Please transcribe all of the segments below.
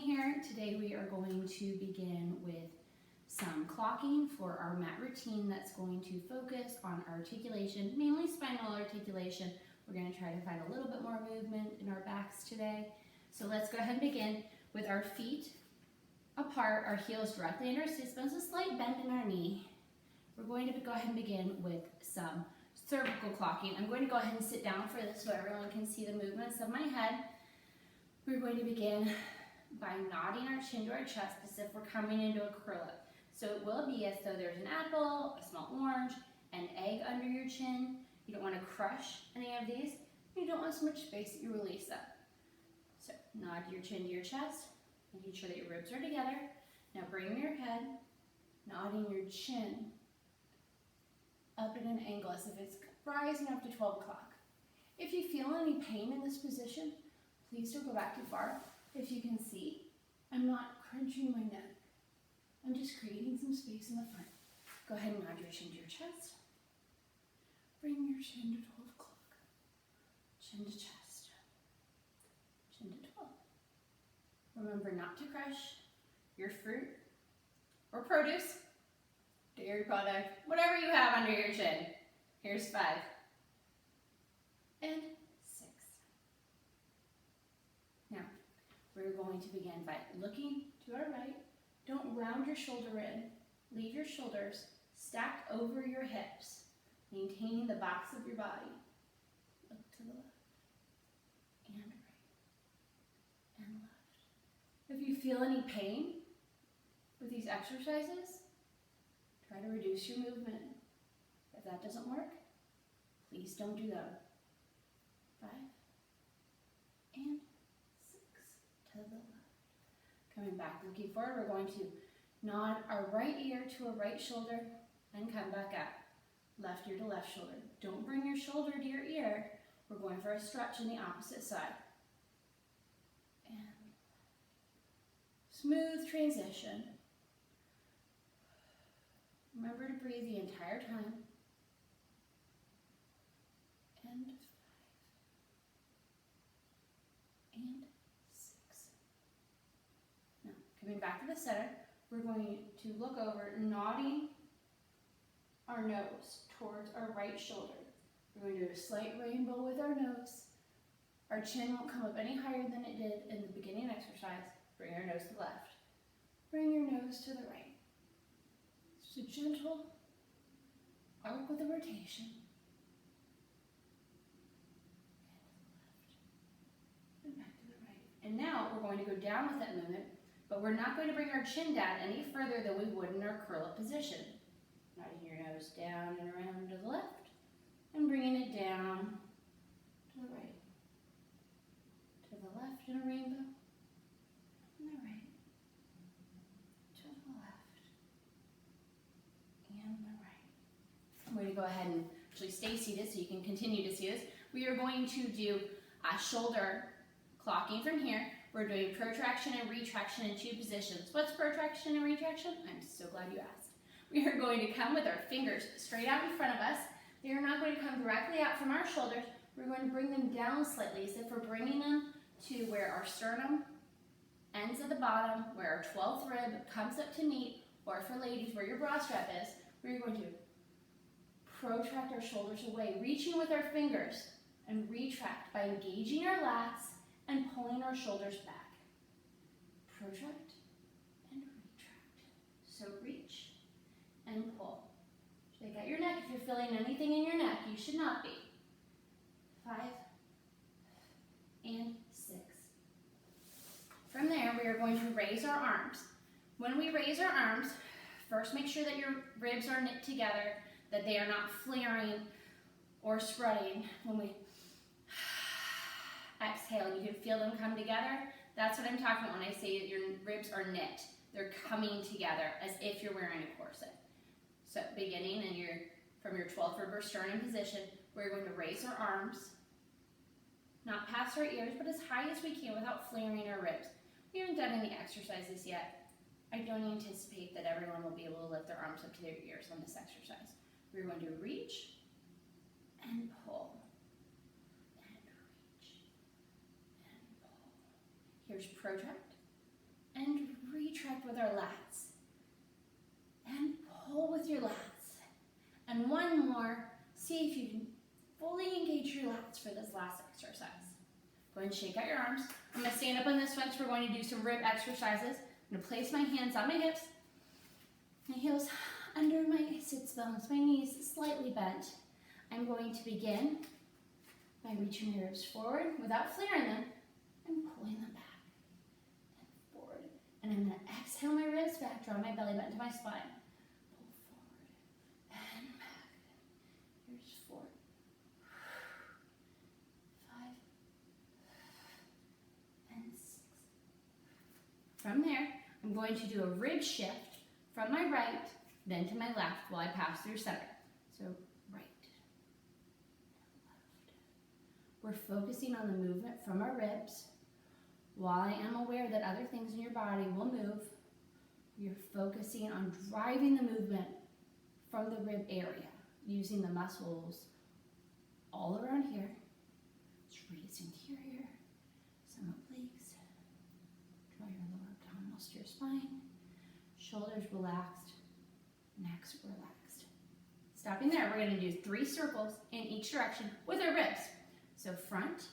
morning here. Today we are going to begin with some clocking for our mat routine that's going to focus on articulation, mainly spinal articulation. We're going to try to find a little bit more movement in our backs today. So let's go ahead and begin with our feet apart, our heels directly under our sit bones, a slight bend in our knee. We're going to go ahead and begin with some cervical clocking. I'm going to go ahead and sit down for this so everyone can see the movements of my head. We're going to begin by nodding our chin to our chest as if we're coming into a curl up. So it will be as though there's an apple, a small orange, an egg under your chin. You don't want to crush any of these. You don't want so much space that you release up. So nod your chin to your chest, making sure that your ribs are together. Now bring your head, nodding your chin up at an angle as if it's rising up to 12 o'clock. If you feel any pain in this position, please don't go back too far. If you can see, I'm not crunching my neck. I'm just creating some space in the front. Go ahead and nod your chin to your chest. Bring your chin to 12 o'clock. Chin to chest. Chin to 12. Remember not to crush your fruit or produce, dairy product, whatever you have under your chin. Here's 5. And 6. Now, we're going to begin by looking to our right. Don't round your shoulder in. Leave your shoulders stacked over your hips, maintaining the backs of your body. Look to the left and right and left. If you feel any pain with these exercises, try to reduce your movement. If that doesn't work, please don't do them. 5 and 6 to the left. Coming back, looking forward, we're going to nod our right ear to a right shoulder and come back up. Left ear to left shoulder. Don't bring your shoulder to your ear. We're going for a stretch on the opposite side. And smooth transition. Remember to breathe the entire time. And 5 and 6. Now, coming back to the center, we're going to look over, nodding our nose towards our right shoulder. We're going to do a slight rainbow with our nose. Our chin won't come up any higher than it did in the beginning exercise. Bring your nose to the left. Bring your nose to the right. Just a gentle arc with a rotation. And back to the right. And now we're going to go down with that movement, but we're not going to bring our chin down any further than we would in our curl-up position. Nodding your nose down and around to the left, and bringing it down to the right. To the left in a rainbow, and the right. To the left, and the right. I'm going to go ahead and actually stay seated so you can continue to see this. We are going to do a shoulder clocking from here. We're doing protraction and retraction in 2 positions. What's protraction and retraction? I'm so glad you asked. We are going to come with our fingers straight out in front of us. They are not going to come directly out from our shoulders. We're going to bring them down slightly as if we're bringing them to where our sternum ends at the bottom, where our 12th rib comes up to meet, or for ladies, where your bra strap is. We're going to protract our shoulders away, reaching with our fingers, and retract by engaging our lats and pulling our shoulders back. Protract and retract. So reach and pull. Shake out your neck. If you're feeling anything in your neck, you should not be. 5 and 6. From there, we are going to raise our arms. When we raise our arms, first make sure that your ribs are knit together, that they are not flaring or spreading. When we exhale, you can feel them come together. That's what I'm talking about when I say that your ribs are knit. They're coming together as if you're wearing a corset. So beginning from your 12th rib or sternum position, we're going to raise our arms, not past our ears, but as high as we can without flaring our ribs. We haven't done any exercises yet. I don't anticipate that everyone will be able to lift their arms up to their ears on this exercise. We're going to reach and pull, and reach and pull. Here's protract retract with our lats. And pull with your lats. And one more. See if you can fully engage your lats for this last exercise. Go ahead and shake out your arms. I'm going to stand up on this bench. We're going to do some rib exercises. I'm going to place my hands on my hips. My heels under my sits bones, my knees slightly bent. I'm going to begin by reaching my ribs forward without flaring them and pulling them back and forward. And I'm going to exhale my ribs back, draw my belly button to my spine. Pull forward and back. Here's 4, 5, and 6. From there, I'm going to do a rib shift from my right, then to my left while I pass through center. So right, left. We're focusing on the movement from our ribs. While I am aware that other things in your body will move, you're focusing on driving the movement from the rib area, using the muscles all around here. Trace interior, some obliques. Draw your lower abdominals to your spine. Shoulders relaxed, necks relaxed. Stopping there, we're going to do 3 circles in each direction with our ribs. So front,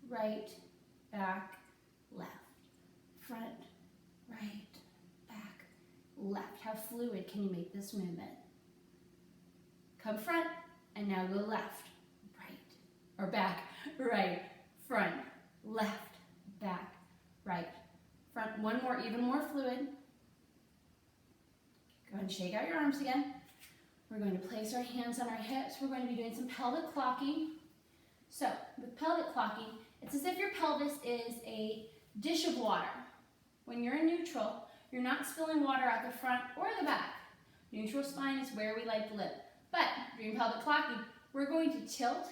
right, back, left. Front, right, back, left. How fluid can you make this movement? Come front, and now go left, right, or back, right, front, left, back, right, front. One more, even more fluid. Go ahead and shake out your arms again. We're going to place our hands on our hips. We're going to be doing some pelvic clocking. So, with pelvic clocking, it's as if your pelvis is a dish of water. When you're in neutral, you're not spilling water out the front or the back. Neutral spine is where we like to live. But during pelvic clocking, we're going to tilt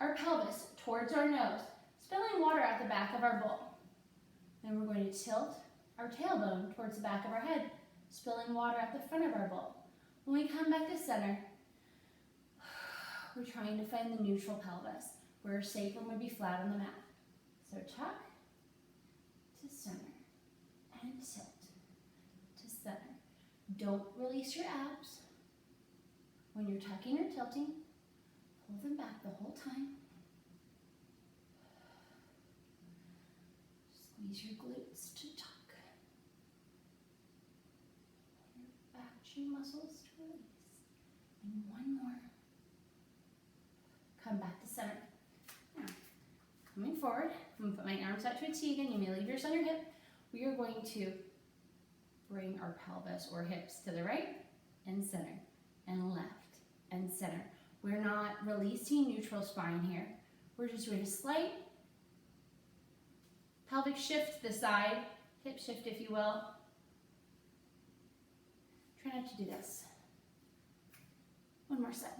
our pelvis towards our nose, spilling water out the back of our bowl. Then we're going to tilt our tailbone towards the back of our head, spilling water at the front of our bowl. When we come back to center, we're trying to find the neutral pelvis, where sacrum would be flat on the mat. So tuck to center and tilt to center. Don't release your abs. When you're tucking or tilting, pull them back the whole time. Squeeze your glutes to tuck. Your back chin muscles to release. And one more. Come back to center. Now, coming forward, I'm going to put my arms out to a T again. You may leave yours on your hip. We are going to bring our pelvis or hips to the right and center and left and center. We're not releasing neutral spine here. We're just doing a slight pelvic shift to the side, hip shift if you will. Try not to do this. One more set.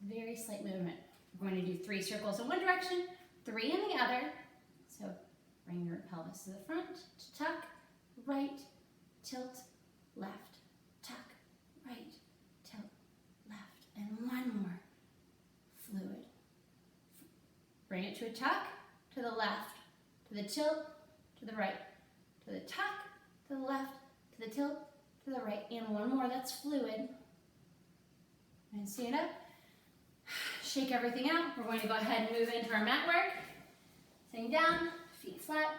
Very slight movement. We're going to do 3 circles in one direction, 3 in the other. So bring your pelvis to the front, to tuck, right, tilt, left, tuck, right, tilt, left. And one more, fluid. Bring it to a tuck, to the left, to the tilt, to the right, to the tuck, to the left, to the tilt, to the right. And one more, that's fluid. And stand up. Shake everything out. We're going to go ahead and move into our mat work. Sitting down, feet flat,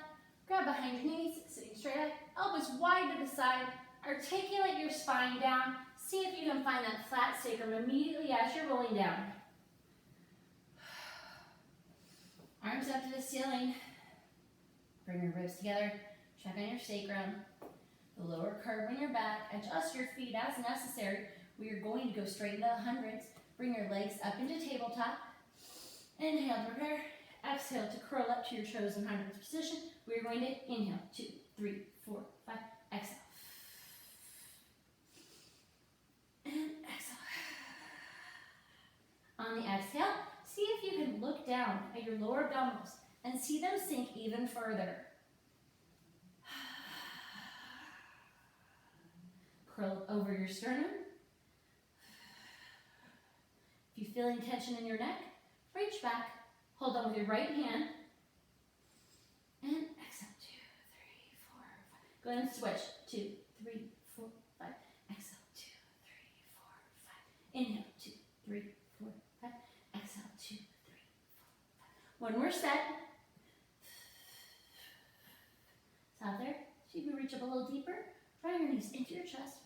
grab behind your knees, sitting straight up, elbows wide to the side, articulate your spine down. See if you can find that flat sacrum immediately as you're rolling down. Arms up to the ceiling. Bring your ribs together. Check on your sacrum. The lower curve on your back. Adjust your feet as necessary. We are going to go straight into the hundreds. Bring your legs up into tabletop. Inhale to prepare. Exhale to curl up to your chosen hundreds position. We are going to inhale. 2, 3, 4, 5. Exhale. And exhale. On the exhale, see if you can look down at your lower abdominals and see them sink even further. Curl over your sternum. If you're feeling tension in your neck, reach back, hold on with your right hand, and exhale 2. Go ahead and switch. 2, 3, 4, 5. Exhale. 2, 3, 4, 5. Inhale. 2, 3, 4, 5. Exhale. 2, 3, 4, 5. One more set. Stop there. See if you reach up a little deeper. Draw your knees into your chest.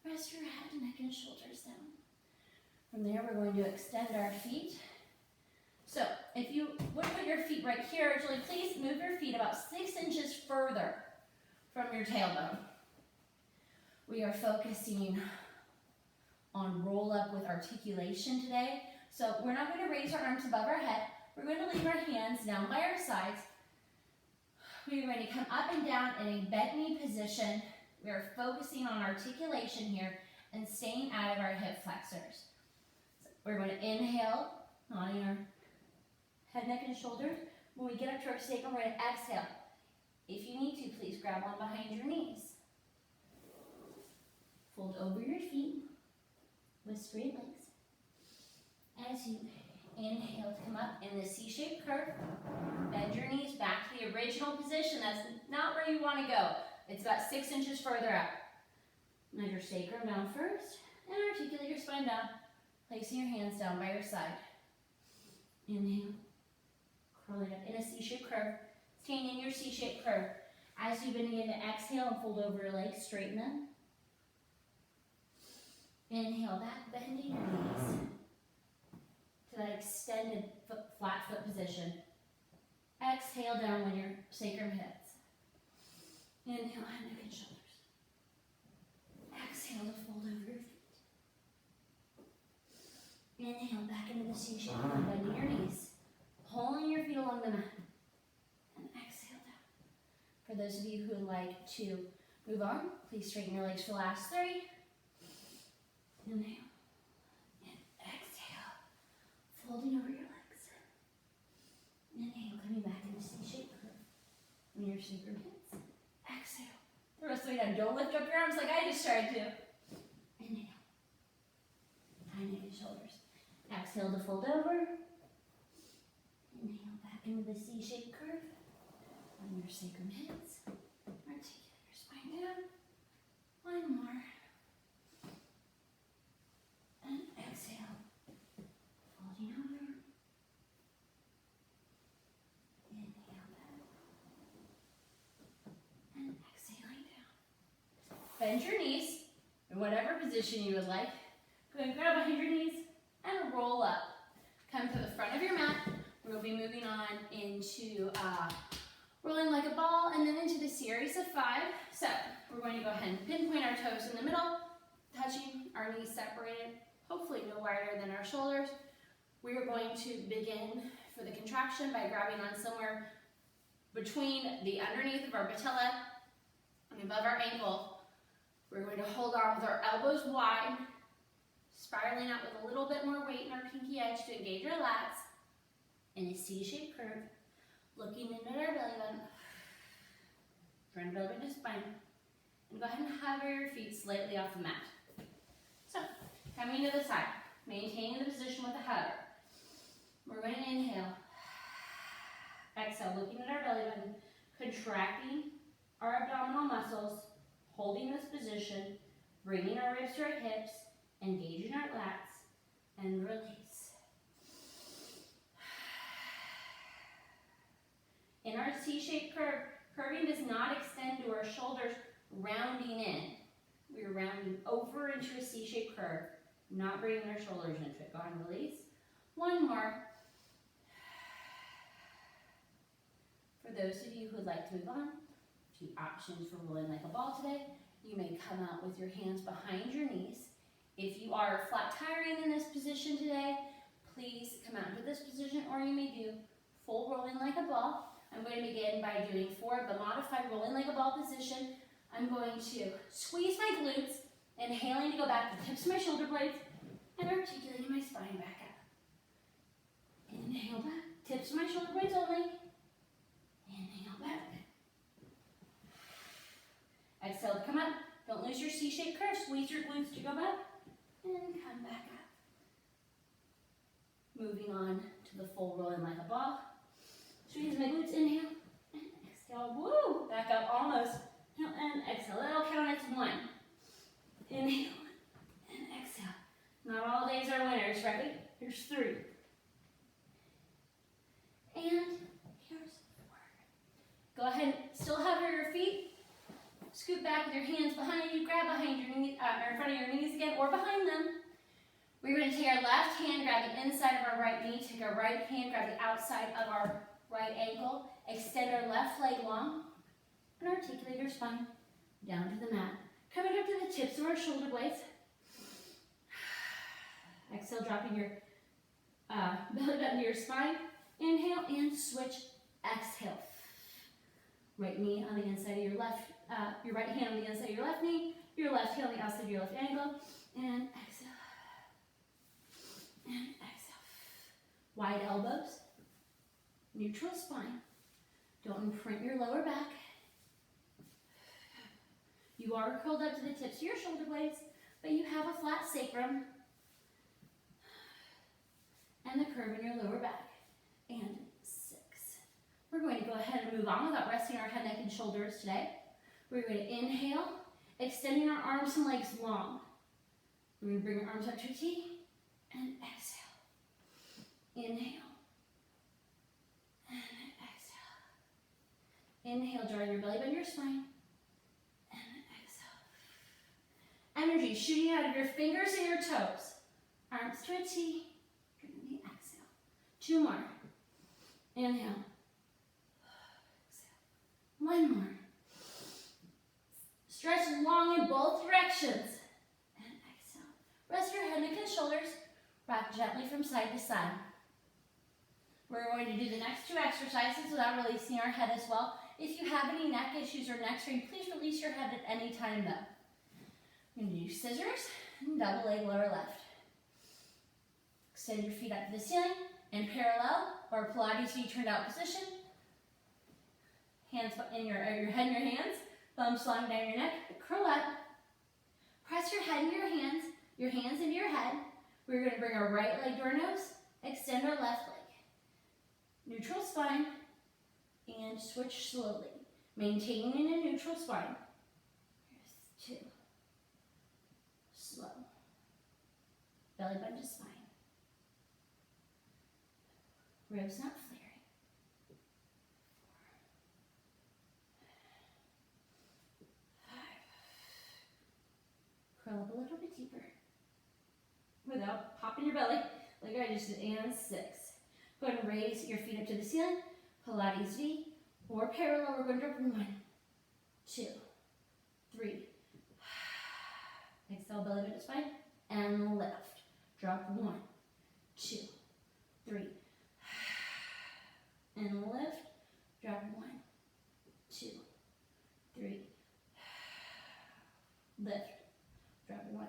Rest your head, neck, and shoulders down. From there, we're going to extend our feet. So, if you would put your feet right here, actually, please move your feet about 6 inches further from your tailbone. We are focusing on roll up with articulation today. So, we're not going to raise our arms above our head. We're going to leave our hands down by our sides. We are going to come up and down in a bent knee position. We are focusing on articulation here and staying out of our hip flexors. So we're going to inhale, nodding our head, neck, and shoulders. When we get up to our sacrum, we're going to exhale. If you need to, please grab one behind your knees. Fold over your feet with straight legs. As you inhale to come up in the C-shaped curve, bend your knees back to the original position. That's not where you want to go. It's about 6 inches further up. Let your sacrum down first and articulate your spine down, placing your hands down by your side. Inhale, curl it up in a C-shaped curve, staying in your C-shaped curve. As you begin to exhale and fold over your legs, straighten them. Inhale back, bending your knees to that extended flat foot position. Exhale down when your sacrum hits. Inhale, head, neck, and shoulders. Exhale to fold over your feet. Inhale back into the C-shape, bending your knees, pulling your feet along the mat, and exhale down. For those of you who would like to move on, please straighten your legs for the last 3. Inhale, and exhale, folding over your legs. Inhale, coming back into C-shape curve. When your sacrum hits. Exhale. The rest of the way down. Don't lift up your arms like I just tried to. Inhale. High neck and shoulders. Exhale to fold over. Inhale back into the C-shaped curve. When your sacrum hits, articulate your spine down. One more. And exhale. Folding over. Inhale back. And exhaling down. Bend your knees in whatever position you would like. Go ahead and grab behind your knees and roll up. Come to the front of your mat. We'll be moving on into rolling like a ball and then into the series of 5. So we're going to go ahead and pinpoint our toes in the middle, touching our knees separated, hopefully no wider than our shoulders. We are going to begin for the contraction by grabbing on somewhere between the underneath of our patella and above our ankle. We're going to hold on with our elbows wide, spiraling out with a little bit more weight in our pinky edge to engage our lats in a C-shaped curve, looking into our belly button, trying to build into spine, and go ahead and hover your feet slightly off the mat. So, coming to the side, maintaining the position with a hover. We're going to inhale, exhale, looking at our belly button, contracting our abdominal muscles, holding this position, bringing our ribs to our hips, engaging our lats, and release. In our C-shaped curve, curving does not extend to our shoulders, rounding in. We are rounding over into a C-shaped curve, not bringing our shoulders into it. Go ahead and release. One more. For those of you who would like to move on, a few options for rolling like a ball today. You may come out with your hands behind your knees. If you are flat tiring in this position today, please come out into this position, or you may do full rolling like a ball. I'm going to begin by doing 4 of the modified rolling like a ball position. I'm going to squeeze my glutes, inhaling to go back to the tips of my shoulder blades, and articulating my spine back up. Inhale back, tips of my shoulder blades only. Inhale back. Exhale to come up. Don't lose your C-shaped curve. Squeeze your glutes to go back, and come back up. Moving on to the full rolling like a ball. Squeeze my glutes, inhale, and exhale, woo! Back up almost, and exhale. That'll count as 1. Inhale and exhale. Not all days are winners, right? Here's 3. And here's 4. Go ahead, still hover your feet. Scoot back with your hands behind you. Grab behind your knee, or in front of your knees again, or behind them. We're going to take our left hand, grab the inside of our right knee. Take our right hand, grab the outside of our right ankle. Extend our left leg long. And articulate our spine down to the mat. Coming up to the tips of our shoulder blades. Exhale, dropping your belly button to your spine. Inhale and switch. Exhale. Right knee on the inside of your left, your right hand on the inside of your left knee. Your left heel on the outside of your left ankle. And exhale. And exhale. Wide elbows. Neutral spine. Don't imprint your lower back. You are curled up to the tips of your shoulder blades, but you have a flat sacrum and the curve in your lower back. And 6. We're going to go ahead and move on without resting our head, neck, and shoulders today. We're going to inhale, extending our arms and legs long. We're going to bring our arms up to a T and exhale. Inhale. And exhale. Inhale, drawing your belly button to your spine. Energy shooting out of your fingers and your toes. Arms to a T. And exhale. 2 more. Inhale. Exhale. 1 more. Stretch long in both directions. And exhale. Rest your head, neck, and shoulders. Rock gently from side to side. We're going to do the next 2 exercises without releasing our head as well. If you have any neck issues or neck strain, please release your head at any time though. We're going to do scissors and double leg lower left. Extend your feet up to the ceiling in parallel or Pilates knee turned out position. Hands in your head in your hands, thumbs sliding down your neck, curl up. Press your head in your hands into your head. We're going to bring our right leg to our nose, extend our left leg. Neutral spine and switch slowly. Maintaining a neutral spine. Here's 2. Slow. Belly button to spine. Ribs not flaring. 4. 5. Curl up a little bit deeper. Without popping your belly, like I just did. And 6. Go ahead and raise your feet up to the ceiling. Pilates V. Or parallel. We're going to drop 1, 2, 3. Exhale, belly button to spine, and lift. Drop 1, 2, 3, and lift. Drop 1, 2, 3, lift. Drop 1,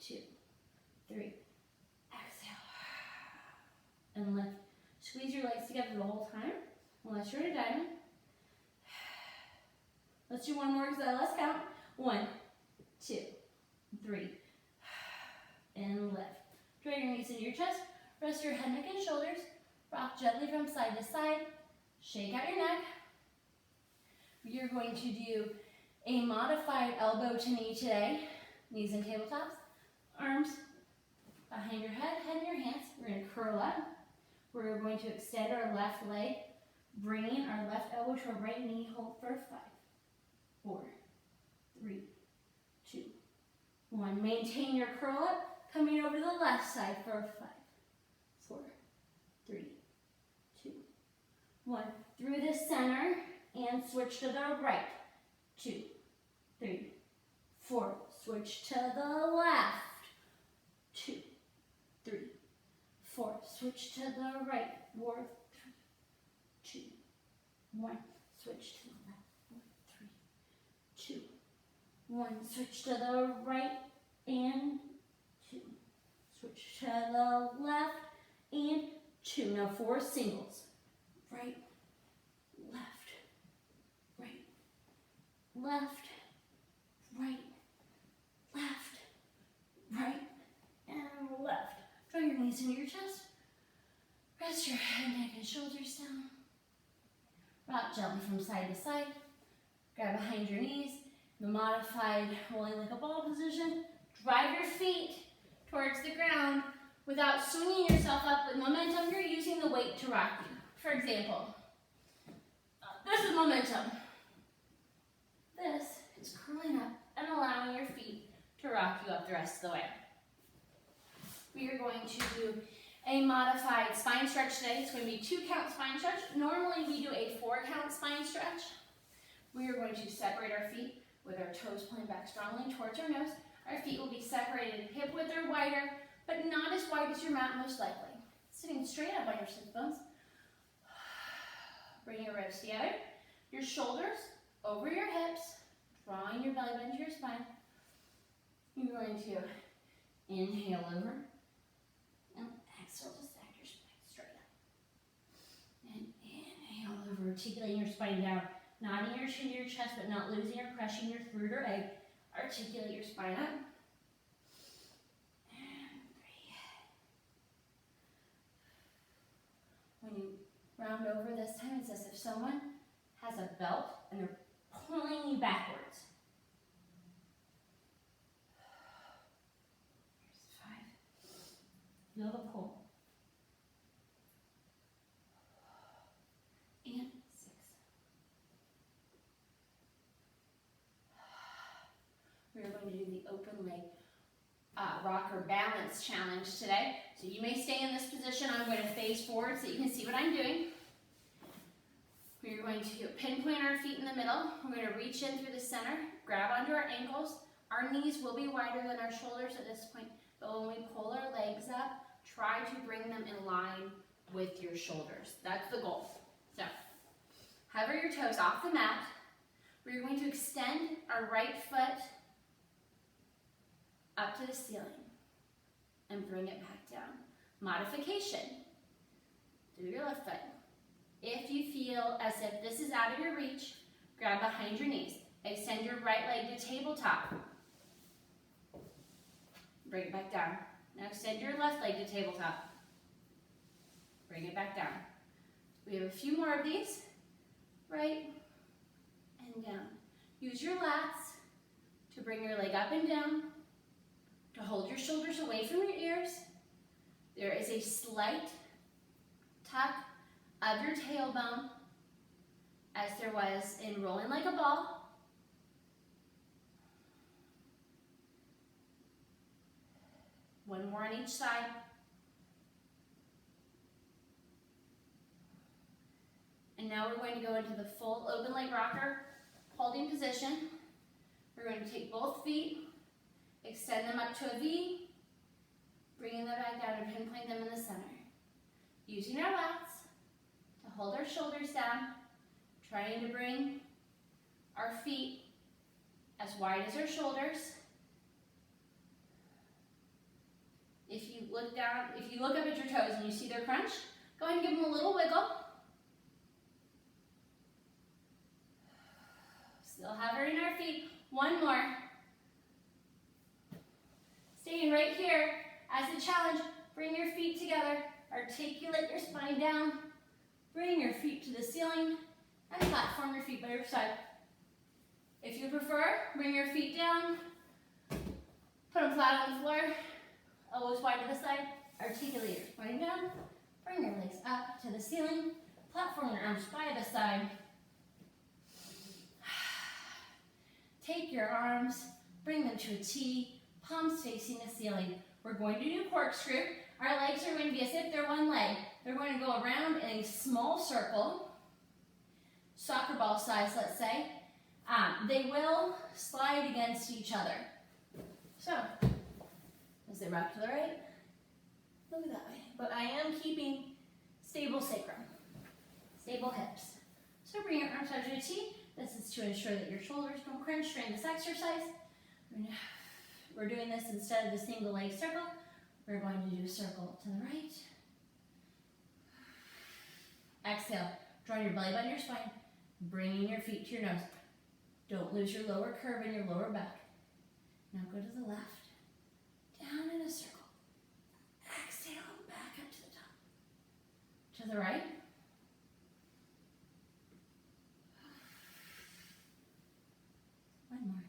2, 3. Exhale, and lift. Squeeze your legs together the whole time, unless you're in a diamond. Let's do 1 more because let's count. 1, 2, 3, and lift. Draw your knees into your chest. Rest your head, neck, and shoulders. Rock gently from side to side. Shake out your neck. You're going to do a modified elbow to knee today. Knees and tabletops. Arms behind your head, head in your hands. We're going to curl up. We're going to extend our left leg, bringing our left elbow to our right knee. Hold for 5, 4, 3, 2, 1. Maintain your curl up, coming over to the left side for 5, 4, 3, 2, 1. Through the center and switch to the right. 2, 3, 4. Switch to the left. 2, 3, 4. Switch to the right. 4, 3, 2, 1. Switch to the left. 4, 3, 2, 1. Switch to the right and 2. Switch to the left and 2. Now 4 singles. Right, left, right, left, right, left, right, and left. Draw your knees into your chest. Rest your head, neck, and shoulders down. Rock gently from side to side. Grab behind your knees. The modified rolling like a ball position. Drive your feet towards the ground without swinging yourself up with momentum. You're using the weight to rock you. For example, this is momentum. This is curling up and allowing your feet to rock you up the rest of the way. We are going to do a modified spine stretch today. It's going to be 2-count spine stretch. Normally we do a 4-count spine stretch. We are going to separate our feet with our toes pointing back strongly towards our nose. Our feet will be separated hip width or wider, but not as wide as your mat most likely. Sitting straight up on your sit bones. Bring your ribs together. Your shoulders over your hips, drawing your belly button to your spine. You're going to inhale over and exhale to stack your spine straight up. And inhale over, articulating your spine down, nodding your chin to your chest, but not losing or crushing your root or egg. Articulate your spine up. And breathe. When you round over this time, it's as if someone has a belt and they're pulling you backwards. Here's 5. Feel the pull. And 6. We are going to do the open leg rocker balance challenge today. So you may stay in this position. I'm going to face forward so you can see what I'm doing. We're going to pinpoint our feet in the middle. We're going to reach in through the center, grab onto our ankles. Our knees will be wider than our shoulders at this point, but when we pull our legs up, try to bring them in line with your shoulders. That's the goal. So, hover your toes off the mat. We're going to extend our right foot up to the ceiling and bring it back down. Modification. Do your left foot. If you feel as if this is out of your reach, grab behind your knees. Extend your right leg to tabletop. Bring it back down. Now extend your left leg to tabletop. Bring it back down. We have a few more of these. Right and down. Use your lats to bring your leg up and down, to hold your shoulders away from your ears. There is a slight tuck of your tailbone as there was in rolling like a ball. One more on each side. And now we're going to go into the full open leg rocker holding position. We're going to take both feet, extend them up to a V, bringing them back down and pinpoint them in the center. Using our lats to hold our shoulders down, trying to bring our feet as wide as our shoulders. If you look up at your toes and you see their crunch, go ahead and give them a little wiggle. Still hovering our feet. One more. Staying right here as a challenge. Bring your feet together. Articulate your spine down. Bring your feet to the ceiling and platform your feet by your side. If you prefer, bring your feet down. Put them flat on the floor. Elbows wide to the side. Articulate your spine down. Bring your legs up to the ceiling. Platform your arms by the side. Take your arms, bring them to a T, palms facing the ceiling. We're going to do corkscrew. Our legs are going to be as if they're one leg. They're going to go around in a small circle, soccer ball size, let's say. They will slide against each other. So, as they rock to the right, look that way. But I am keeping stable sacrum, stable hips. So bring your arms out to a T. This is to ensure that your shoulders don't crunch during this exercise. We're doing this instead of the single leg circle. We're going to do a circle to the right. Exhale, drawing your belly button to your spine, bringing your feet to your nose. Don't lose your lower curve in your lower back. Now go to the left, down in a circle. Exhale, back up to the top. To the right. One more.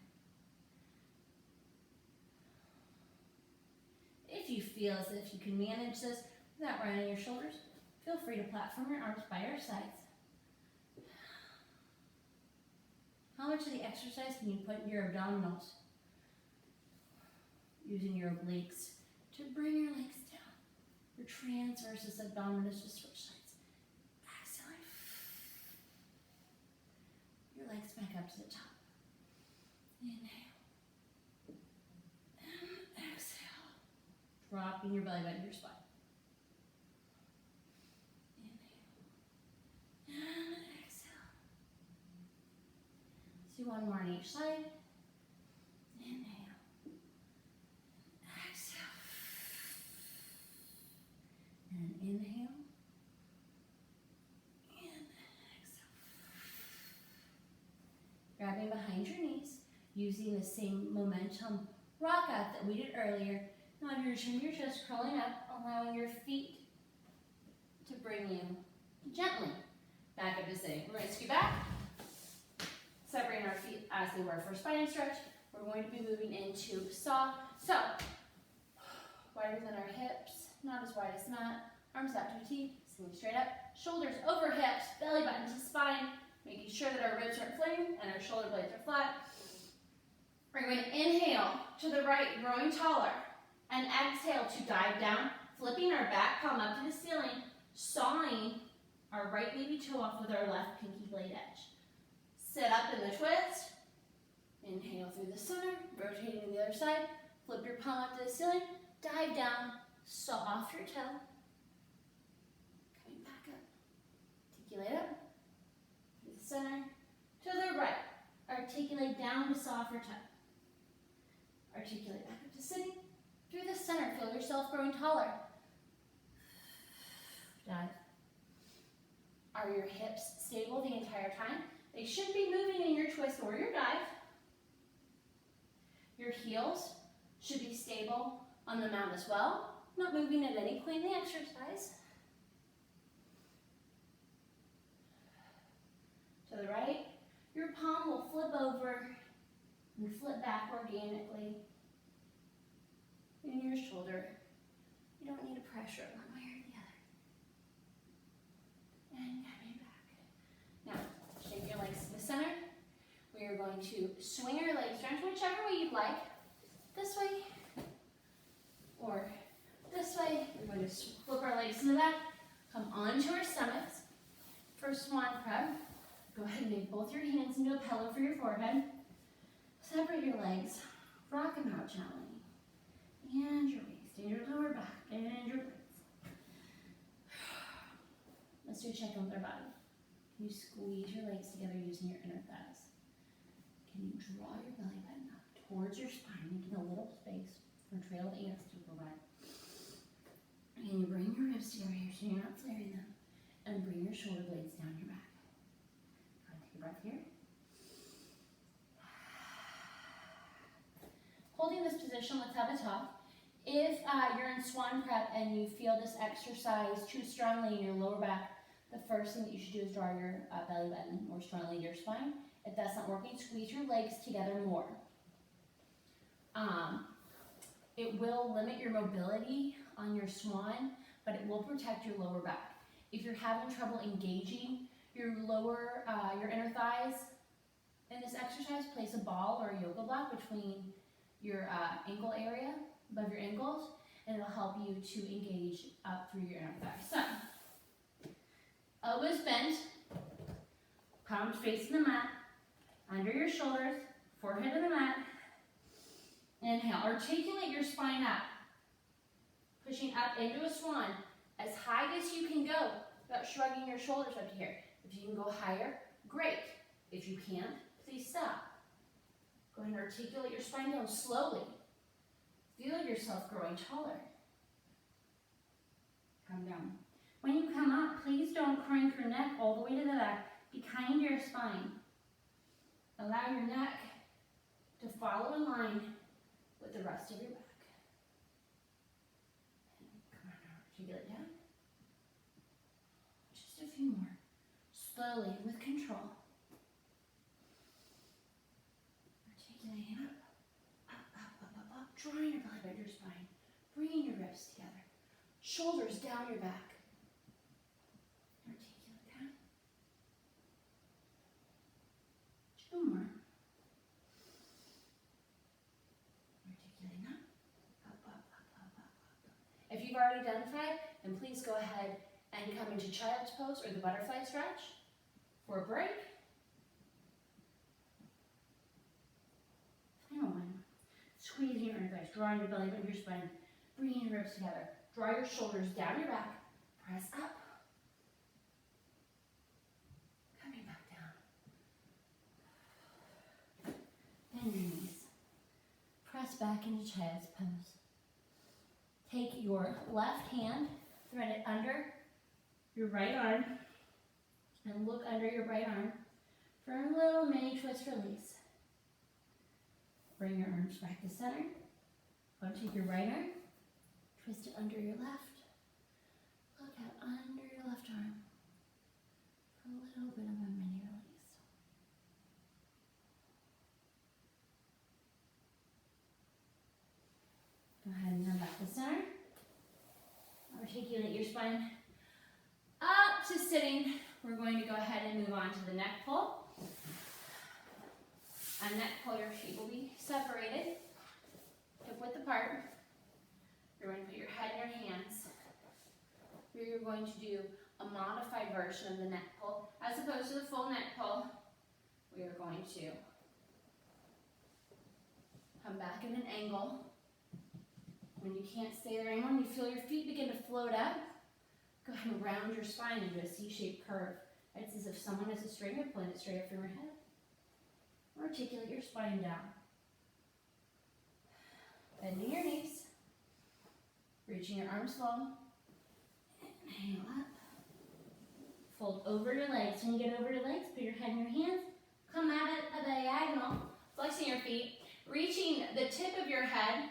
feel as if you can manage this without running your shoulders, feel free to platform your arms by your sides. How much of the exercise can you put in your abdominals? Using your obliques to bring your legs down. Your transversus abdominis to switch sides. Exhale. Your legs back up to the top. Inhale. And exhale. Dropping your belly button to your spine. Inhale. And exhale. Let's do one more on each side. Inhale. Exhale. And inhale. And exhale. Grabbing behind your knees, using the same momentum rock out that we did earlier. Now under your chin, you're just curling up, allowing your feet to bring you gently back up to sitting. We're going to scoot back, separating our feet as they were for spine stretch. We're going to be moving into saw. So, wider than our hips, not as wide as the mat. Arms out to a T, sitting straight up. Shoulders over hips, belly button to spine, making sure that our ribs aren't flaring and our shoulder blades are flat. We're going to inhale to the right, growing taller, and exhale to dive down, flipping our back palm up to the ceiling, sawing our right baby toe off with our left pinky blade edge. Sit up in the twist. Inhale through the center, rotating to the other side. Flip your palm up to the ceiling, dive down, saw off your toe. Coming back up. Articulate up. To the center, to the right. Articulate down to saw off your toe. Articulate back up to sitting. Through the center, feel yourself growing taller. Dive. Are your hips stable the entire time? They should be moving in your twist or your dive. Your heels should be stable on the mat as well, not moving at any point in the exercise. To the right, your palm will flip over and flip back organically in your shoulder. You don't need to pressure it one way or the other. And coming back. Now, shake your legs to the center. We are going to swing our legs around whichever way you'd like. This way or this way. We're going to flip our legs in the back. Come onto our stomachs. For swan prep, go ahead and make both your hands into a pillow for your forehead. Separate your legs. Rock them out gently. And your waist, and your lower back, and your glutes. Let's do a check-in with our body. Can you squeeze your legs together using your inner thighs? Can you draw your belly button up towards your spine, making a little space for trailed ants to provide? And you bring your ribs together here so you're not flaring them. And bring your shoulder blades down your back. Go ahead, take a breath here. Holding this position, let's have a talk. If you're in swan prep and you feel this exercise too strongly in your lower back, the first thing that you should do is draw your belly button more strongly to your spine. If that's not working, squeeze your legs together more. It will limit your mobility on your swan, but it will protect your lower back. If you're having trouble engaging your your inner thighs in this exercise, place a ball or a yoga block between your ankle area, above your ankles, and it'll help you to engage up through your inner thighs. So, elbows bent, palms facing the mat, under your shoulders, forehead to the mat. Inhale, articulate your spine up, pushing up into a swan as high as you can go without shrugging your shoulders up to here. If you can go higher, great. If you can't, please stop. Go ahead and articulate your spine down slowly. Feel yourself growing taller. Come down. When you come up, please don't crank your neck all the way to the back. Be kind to your spine. Allow your neck to follow in line with the rest of your back. Come on now, articulate down. Just a few more. Slowly, with control. Articulating up, up, up, up, up, up. Drawing your belly by your spine. Bringing your ribs Shoulders down your back. Articulate down. 2 more. Articulating up, up, up, up, up, up, up. If you've already identified, then please go ahead and come into child's pose or the butterfly stretch for a break. Final one. Squeezing your inner thighs, drawing your belly button to your spine, bringing your ribs together. Draw your shoulders down your back, press up, coming back down. Bend your knees. Press back into child's pose. Take your left hand, thread it under your right arm, and look under your right arm for a little mini twist release. Bring your arms back to center. Now take your right arm, twist it under your left. Look out under your left arm for a little bit of a mini release. Go ahead and come back to center. Articulate your spine up to sitting. We're going to go ahead and move on to the neck pull. On neck pull, your feet will be separated, hip width apart. You're going to put your head in your hands. You're going to do a modified version of the neck pull. As opposed to the full neck pull, we are going to come back in an angle. When you can't stay there anymore and you feel your feet begin to float up, go ahead and round your spine into a C-shaped curve. It's as if someone has a string, you're pulling it straight up from your head. Articulate your spine down. Bending your knees. Reaching your arms long. Inhale up. Fold over your legs. When you get over your legs, put your head in your hands. Come at it a diagonal. Flexing your feet. Reaching the tip of your head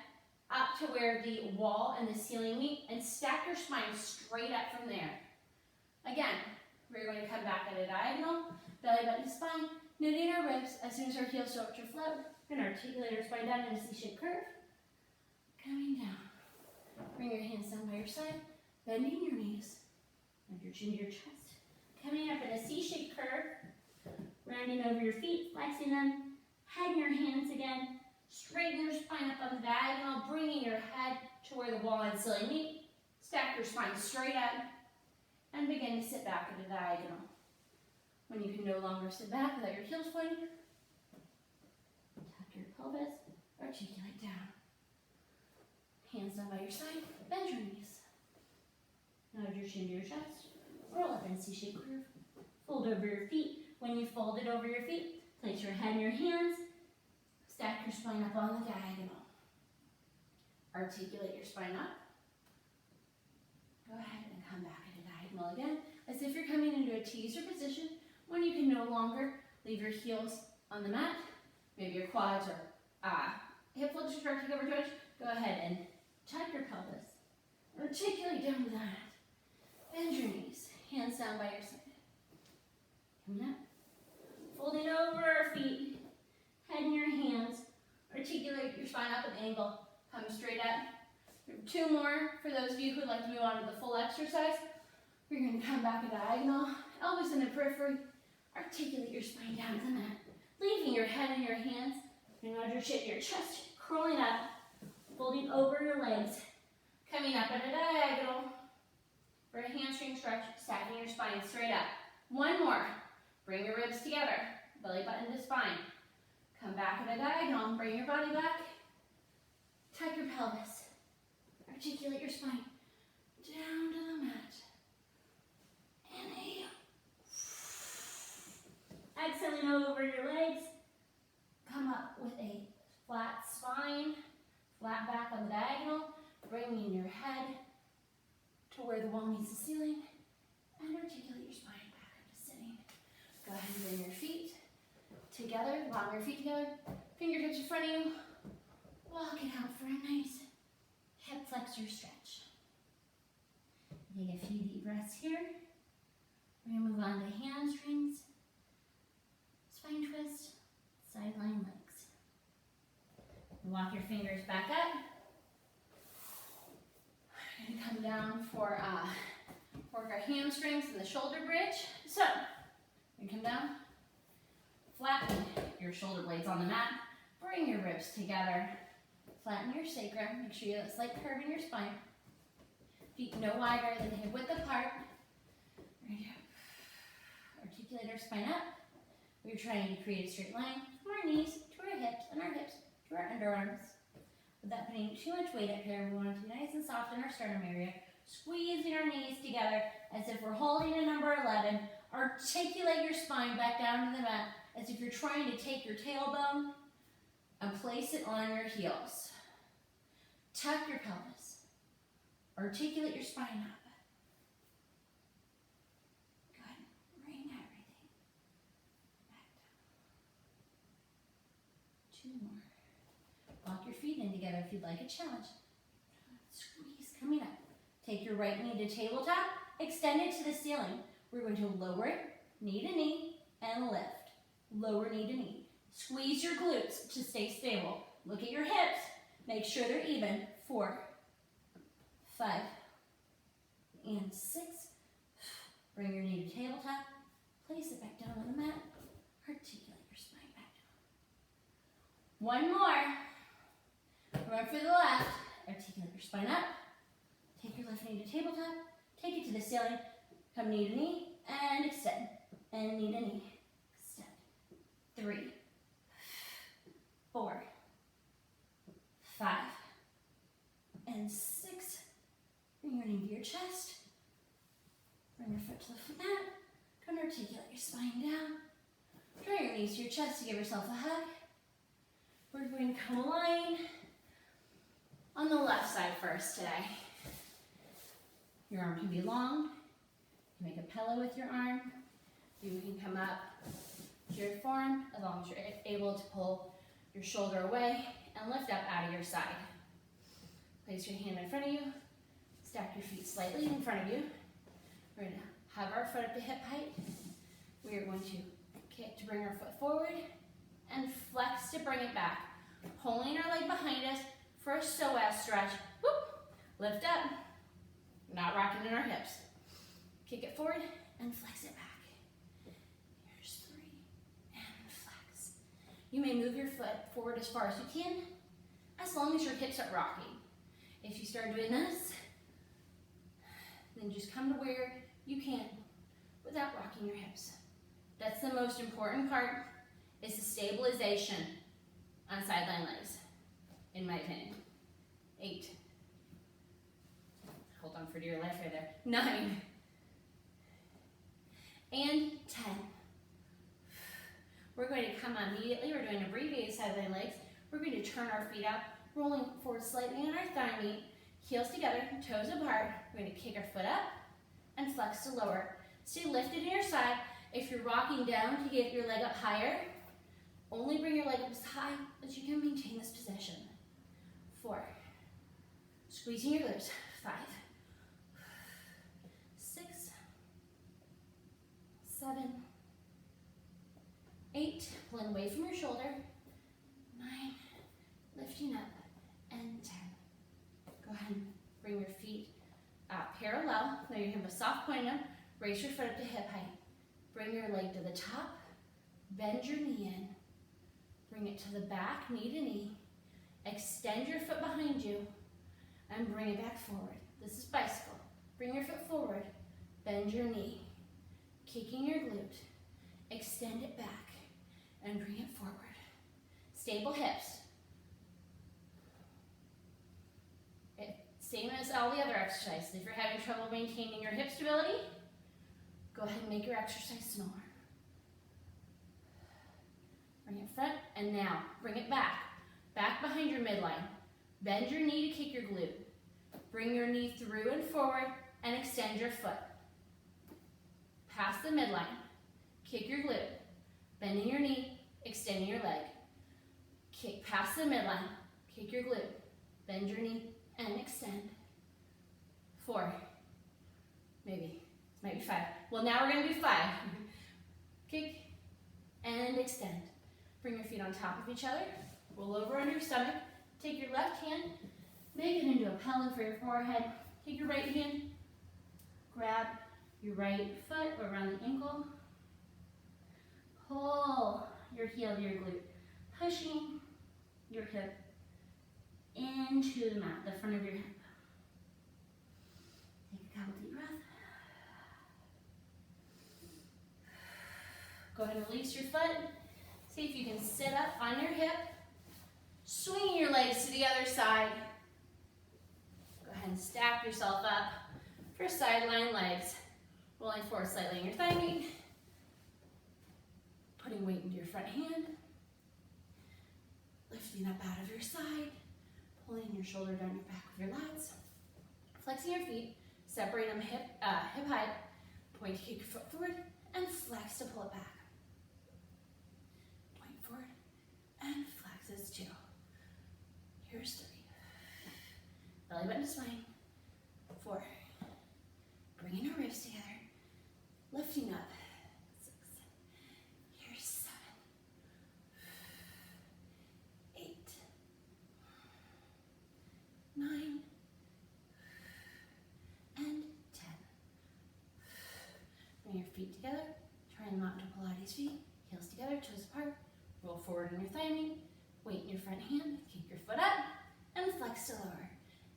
up to where the wall and the ceiling meet. And stack your spine straight up from there. Again, we're going to come back at a diagonal. Belly button to spine. Knitting our ribs. As soon as our heels start to float, we're going to articulate our spine down in a C-shaped curve. Coming down. Bring your hands down by your side. Bending your knees. And your chin to your chest. Coming up in a C-shaped curve. Rounding over your feet. Flexing them. Head in your hands again. Straighten your spine up on the diagonal. Bringing your head to where the wall and ceiling meet. Stack your spine straight up. And begin to sit back at a diagonal. When you can no longer sit back without your heels pointing, tuck your pelvis, articulate down. Hands down by your side, bend your knees. Nod your chin to your chest, roll up in C-shaped curve. Fold over your feet. When you fold it over your feet, place your head in your hands, stack your spine up on the diagonal. Articulate your spine up. Go ahead and come back at a diagonal again, as if you're coming into a teaser position. When you can no longer leave your heels on the mat, maybe your quads or hip flexion stretching over twitch, go ahead and tuck your pelvis. Articulate down to the mat. Bend your knees. Hands down by your side. Coming up. Folding over our feet. Head in your hands. Articulate your spine up at an angle. Come straight up. 2 more for those of you who would like to move on to the full exercise. We're going to come back a diagonal. Elbows in the periphery. Articulate your spine down to the mat. Leaving your head in your hands. Nod your chin to your chest. Curling up. Folding over your legs. Coming up at a diagonal. For a hamstring stretch, stacking your spine straight up. 1 more. Bring your ribs together. Belly button to spine. Come back at a diagonal. Bring your body back. Tuck your pelvis. Articulate your spine. Down to the mat. Inhale. Exhaling over your legs. Come up with a flat spine. Flat back on the diagonal. Bringing your head to where the wall meets the ceiling. And articulate your spine back into sitting. Go ahead and bring your feet together. Bottom of your feet together. Fingertips in front of you. Walk it out for a nice hip flexor stretch. Take a few deep breaths here. We're going to move on to hamstrings, spine twist, sideline legs. Walk your fingers back up. You're going to come down for work our hamstrings and the shoulder bridge. So, you come down, flatten your shoulder blades on the mat, bring your ribs together, flatten your sacrum, make sure you have a slight curve in your spine. Feet no wider than hip width apart. Right here. Articulate our spine up. We're trying to create a straight line from our knees to our hips and our hips to our underarms. Without putting too much weight up here, we want to be nice and soft in our sternum area. Squeezing our knees together as if we're holding a number 11. Articulate your spine back down to the mat as if you're trying to take your tailbone and place it on your heels. Tuck your pelvis. Articulate your spine up. Good. Bring everything back down. 2 more. Lock your feet in together if you'd like a challenge. Squeeze coming up. Take your right knee to tabletop. Extend it to the ceiling. We're going to lower it, knee to knee, and lift. Lower knee to knee. Squeeze your glutes to stay stable. Look at your hips. Make sure they're even. 4, 5, and 6. Bring your knee to tabletop. Place it back down on the mat. Articulate your spine back down. 1 more. Run for the left. Articulate your spine up. Take your left knee to tabletop. Take it to the ceiling. Come knee to knee and extend. And knee to knee. Extend. 3, 4, 5, and 6. Bring your knee to your chest. Bring your foot to the foot mat. Go and articulate your spine down. Draw your knees to your chest to give yourself a hug. We're going to come align on the left side first today. Your arm can be long. You can make a pillow with your arm. You can come up to your forearm as long as you're able to pull your shoulder away and lift up out of your side. Place your hand in front of you. Stack your feet slightly in front of you. We're going to have our foot up to hip height. We are going to kick to bring our foot forward and flex to bring it back. Pulling our leg behind us for a psoas stretch. Whoop. Lift up. Not rocking in our hips. Kick it forward and flex it back. Here's 3 and flex. You may move your foot forward as far as you can, as long as your hips are rocking. If you start doing this, then just come to where you can without rocking your hips. That's the most important part, is the stabilization on sideline legs, in my opinion. 8. Hold on for dear life right there. 9. And 10. We're going to come immediately. We're doing abbreviated sideline legs. We're going to turn our feet out, rolling forward slightly on our thigh meat, heels together, toes apart. We're going to kick our foot up and flex to lower. Stay lifted in your side. If you're rocking down to get your leg up higher, only bring your leg up as high as you can maintain this position. 4. Squeezing your glutes. 5. 6. 7. 8. Pulling away from your shoulder. 9. Lifting up. And 10. Go ahead and bring your feet parallel. Now you have a soft point up. Raise your foot up to hip height. Bring your leg to the top. Bend your knee in. Bring it to the back, knee to knee. Extend your foot behind you and bring it back forward. This is bicycle. Bring your foot forward. Bend your knee. Kicking your glute. Extend it back and bring it forward. Stable hips. Same as all the other exercises. If you're having trouble maintaining your hip stability, go ahead and make your exercise smaller. Bring it front, and now bring it back. Back behind your midline. Bend your knee to kick your glute. Bring your knee through and forward and extend your foot. Past the midline. Kick your glute. Bending your knee, extending your leg. Kick past the midline. Kick your glute. Bend your knee and extend. 4. Maybe 5. Well, now we're going to do 5. Kick and extend. Bring your feet on top of each other. Roll over on your stomach. Take your left hand, make it into a pillow for your forehead. Take your right hand, grab your right foot around the ankle, pull your heel to your glute, pushing your hip into the mat, the front of your hip. Take a couple deep breaths. Go ahead and release your foot. See if you can sit up on your hip, swinging your legs to the other side. Go ahead and stack yourself up for sideline legs. Rolling forward slightly in your thigh meat. Putting weight into your front hand. Lifting up out of your side. Pulling your shoulder down your back with your lats. Flexing your feet. Separate them hip height. Point to kick your foot forward. And flex to pull it back. Point forward. And flexes 2. Here's 3. Belly button to spine. 4. Bringing your ribs together. Lifting up. 6. Here's 7. 8. 9. And 10. Bring your feet together. Try them out into Pilates feet. Heels together, toes apart. Roll forward on your thigh meat. Weight in your front hand. Kick your foot up. And flex to lower.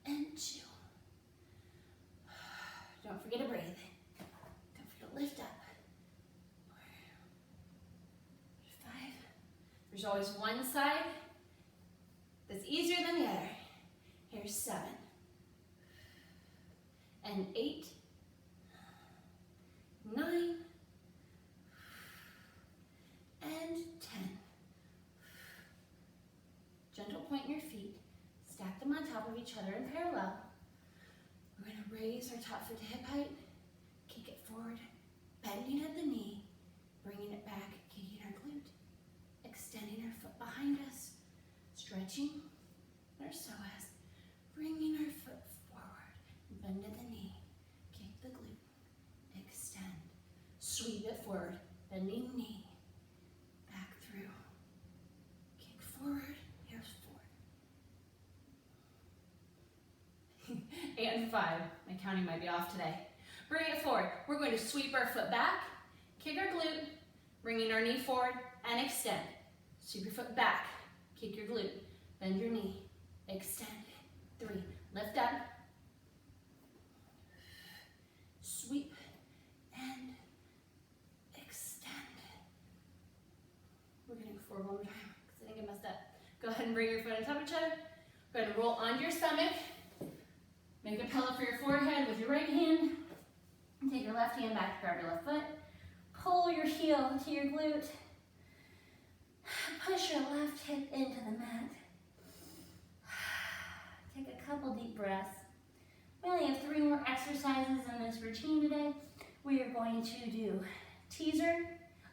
And 2. Don't forget to breathe. Don't forget to lift up. 4. 5. There's always one side that's easier than the other. Here's 7. And 8. 9. And 10. Gentle point in your feet. Stack them on top of each other in parallel. We're going to raise our top foot to hip height, kick it forward, bending at the knee, bringing it back, kicking our glute, extending our foot behind us, stretching our psoas, bringing our foot forward, bend at the knee, kick the glute, extend, sweep it forward, bending knee, back through, kick forward, here's 4. And 5. My counting might be off today. Bring it forward. We're going to sweep our foot back, kick our glute, bringing our knee forward, and extend. Sweep your foot back, kick your glute, bend your knee, extend. 3. Lift up, sweep, and extend. We're going to go forward one more time because I think I messed up. Go ahead and bring your foot on top of each other. Go ahead and roll onto your stomach. Make a pillow for your forehead with your right hand. Take your left hand back to grab your left foot. Pull your heel to your glute. Push your left hip into the mat. Take a couple deep breaths. We only have 3 more exercises in this routine today. We are going to do teaser,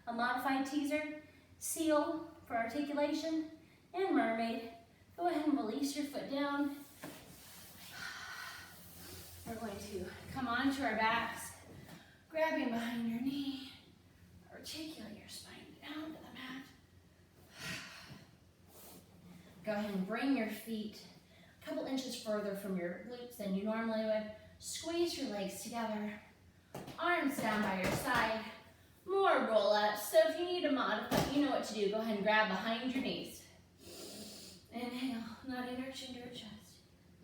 a modified teaser, seal for articulation, and mermaid. Go ahead and release your foot down. We're going to come onto our backs, grabbing behind your knee, articulate your spine down to the mat. Go ahead and bring your feet a couple inches further from your glutes than you normally would. Squeeze your legs together, arms down by your side, more roll-ups. So if you need to modify, you know what to do. Go ahead and grab behind your knees. Inhale, nodding our chin to our chest.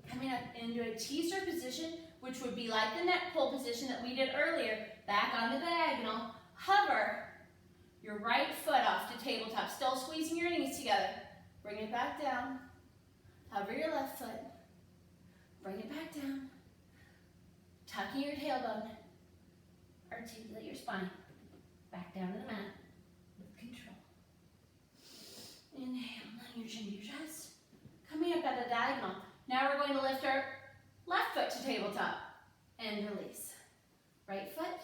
Coming up into a teaser position, which would be like the neck pull position that we did earlier, back on the diagonal. Hover your right foot off to tabletop, still squeezing your knees together. Bring it back down. Hover your left foot. Bring it back down. Tucking your tailbone. Articulate your spine. Back down to the mat with control. Inhale, line your chin to your chest. Coming up at a diagonal. Now we're going to lift our left foot to tabletop and release. Right foot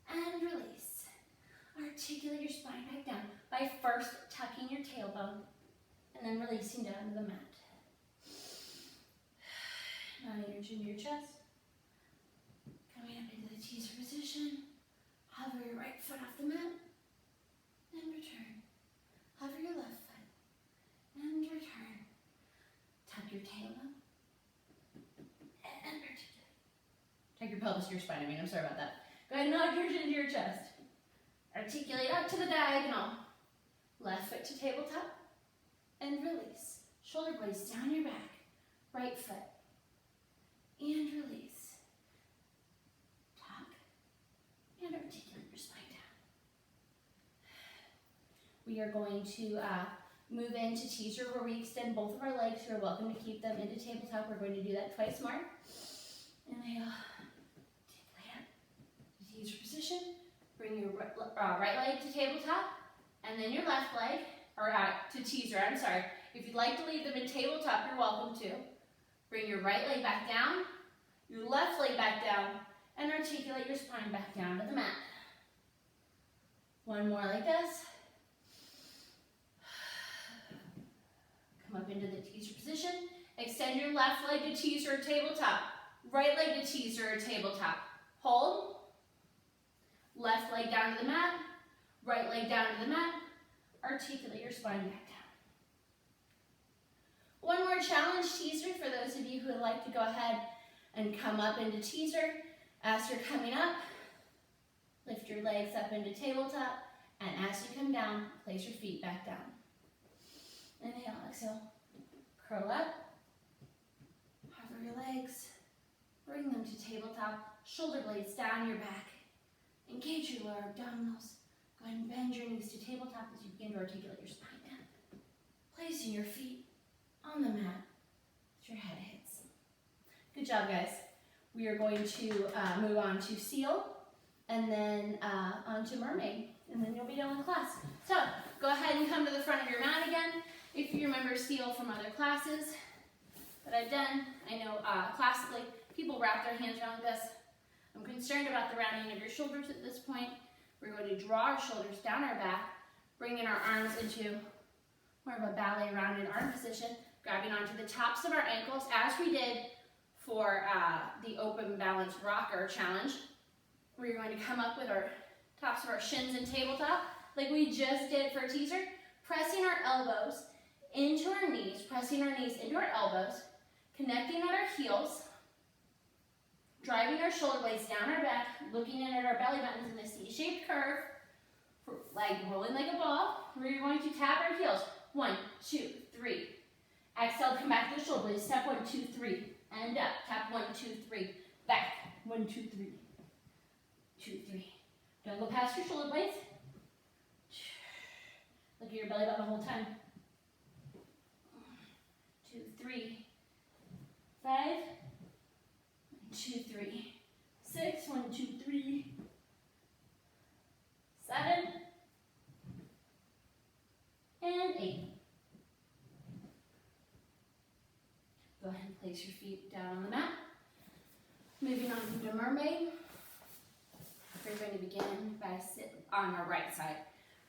and release. Articulate your spine back down by first tucking your tailbone and then releasing down to the mat. Nodding your chin to your chest. Coming up into the teaser position. Hover your right foot off the mat and return. Hover your left foot and return. Tuck your tailbone and articulate. to your spine. I'm sorry about that. Go ahead and nod your chin to your chest. Articulate out to the diagonal. Left foot to tabletop. And release. Shoulder blades down your back. Right foot. And release. Tuck. And articulate your spine down. We are going to move into teaser where we extend both of our legs. You're welcome to keep them into tabletop. We're going to do that twice more. Inhale. Teaser position. Bring your right leg to tabletop, and then your left leg, or to teaser, I'm sorry. If you'd like to leave them in tabletop, you're welcome to. Bring your right leg back down, your left leg back down, and articulate your spine back down to the mat. One more like this. Come up into the teaser position. Extend your left leg to teaser or tabletop. Right leg to teaser or tabletop. Hold. Left leg down to the mat, right leg down to the mat, articulate your spine back down. One more challenge teaser for those of you who would like to go ahead and come up into teaser. As you're coming up, lift your legs up into tabletop, and as you come down, place your feet back down. Inhale, exhale, curl up, hover your legs, bring them to tabletop, shoulder blades down your back. Engage your lower abdominals. Go ahead and bend your knees to tabletop as you begin to articulate your spine down. Placing your feet on the mat as your head hits. Good job, guys. We are going to move on to seal and then on to mermaid, and then you'll be done with class. So go ahead and come to the front of your mat again. If you remember seal from other classes that I've done, I know classically people wrap their hands around this. I'm concerned about the rounding of your shoulders at this point. We're going to draw our shoulders down our back, bringing our arms into more of a ballet rounded arm position, grabbing onto the tops of our ankles as we did for the open balance rocker challenge. We're going to come up with our tops of our shins in tabletop like we just did for teaser, pressing our elbows into our knees, pressing our knees into our elbows, connecting at our heels, driving our shoulder blades down our back, looking in at our belly buttons in a C-shaped curve, leg rolling like a ball. We're going to tap our heels. 1, 2, 3. Exhale, come back to the shoulder blades. Step 1, 2, 3. And up. Tap 1, 2, 3. Back. 1, 2, 3. 2, 3. Don't go past your shoulder blades. Look at your belly button the whole time. 2, 3. 5. 2, 3, 6, 1, 2, 3, 7, and 8. Go ahead and place your feet down on the mat. Moving on to mermaid. We're going to begin by sitting on our right side.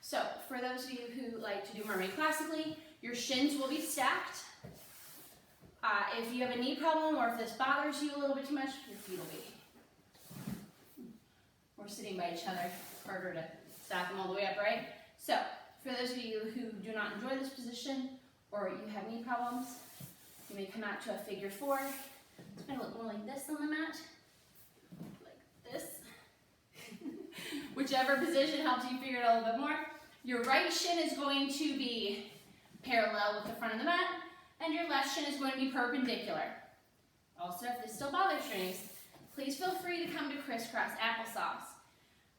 So for those of you who like to do mermaid classically, your shins will be stacked. If you have a knee problem or if this bothers you a little bit too much, your feet will be. We're sitting by each other. It's harder to stack them all the way up, right? So, for those of you who do not enjoy this position or you have knee problems, you may come out to a figure 4. It's going to look more like this on the mat. Like this. Whichever position helps you figure it out a little bit more. Your right shin is going to be parallel with the front of the mat, and your left shin is going to be perpendicular. Also, if this still bothers your knees, please feel free to come to crisscross applesauce.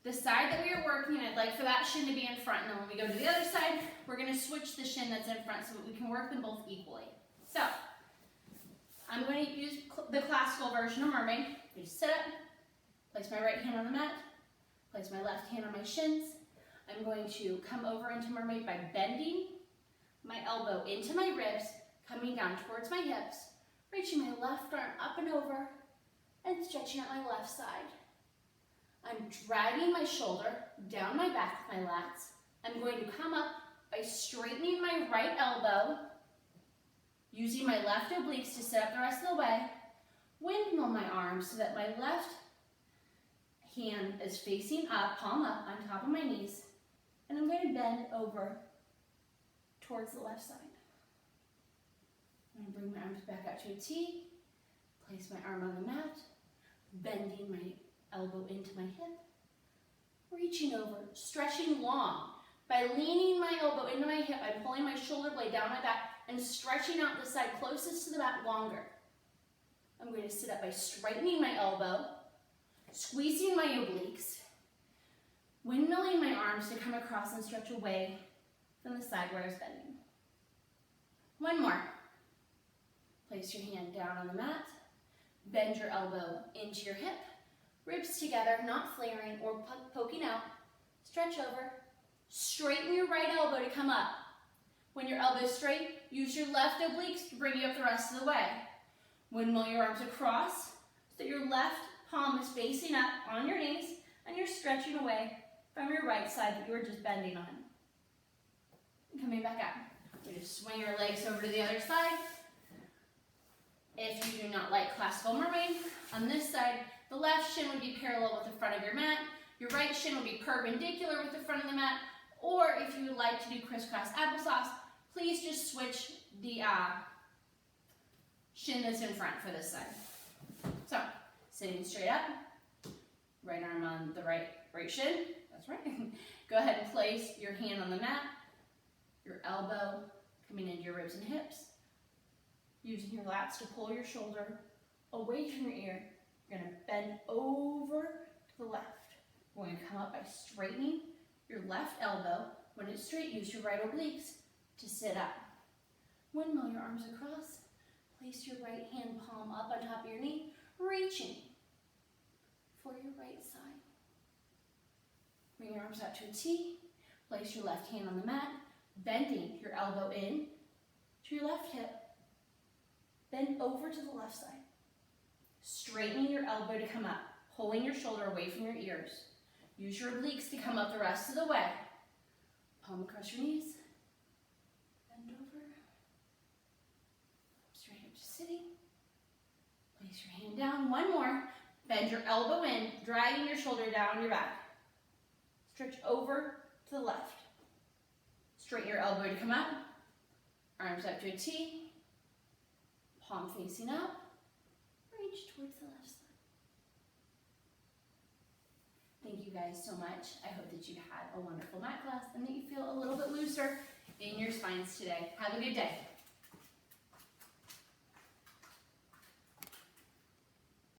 The side that we are working, I'd like for that shin to be in front, and then when we go to the other side, we're going to switch the shin that's in front so that we can work them both equally. So, I'm going to use the classical version of mermaid. I just sit up, place my right hand on the mat, place my left hand on my shins. I'm going to come over into mermaid by bending my elbow into my ribs, coming down towards my hips, reaching my left arm up and over, and stretching out my left side. I'm dragging my shoulder down my back with my lats. I'm going to come up by straightening my right elbow, using my left obliques to sit up the rest of the way, windmill my arms so that my left hand is facing up, palm up, on top of my knees, and I'm going to bend over towards the left side. I'm going to bring my arms back out to a T, place my arm on the mat, bending my elbow into my hip, reaching over, stretching long. By leaning my elbow into my hip, I'm pulling my shoulder blade down my back and stretching out the side closest to the back longer. I'm going to sit up by straightening my elbow, squeezing my obliques, windmilling my arms to come across and stretch away from the side where I was bending. One more. Place your hand down on the mat, bend your elbow into your hip, ribs together, not flaring or poking out, stretch over, straighten your right elbow to come up. When your elbow is straight, use your left obliques to bring you up the rest of the way. Windmill your arms across so that your left palm is facing up on your knees and you're stretching away from your right side that you were just bending on. And coming back up. You just swing your legs over to the other side. If you do not like classical mermaid, on this side, the left shin would be parallel with the front of your mat. Your right shin would be perpendicular with the front of the mat. Or if you would like to do crisscross applesauce, please just switch the shin that's in front for this side. So, sitting straight up, right arm on the right shin, that's right. Go ahead and place your hand on the mat, your elbow coming into your ribs and hips. Using your lats to pull your shoulder away from your ear. You're going to bend over to the left. We're going to come up by straightening your left elbow. When it's straight, use your right obliques to sit up. Windmill your arms across. Place your right hand palm up on top of your knee, reaching for your right side. Bring your arms out to a T. Place your left hand on the mat, bending your elbow in to your left hip. Bend over to the left side. Straightening your elbow to come up, pulling your shoulder away from your ears. Use your obliques to come up the rest of the way. Palm across your knees. Bend over. Straight up to sitting. Place your hand down. One more. Bend your elbow in, dragging your shoulder down your back. Stretch over to the left. Straighten your elbow to come up. Arms up to a T. Palm facing up, reach towards the left side. Thank you guys so much. I hope that you had a wonderful mat class and that you feel a little bit looser in your spines today. Have a good day.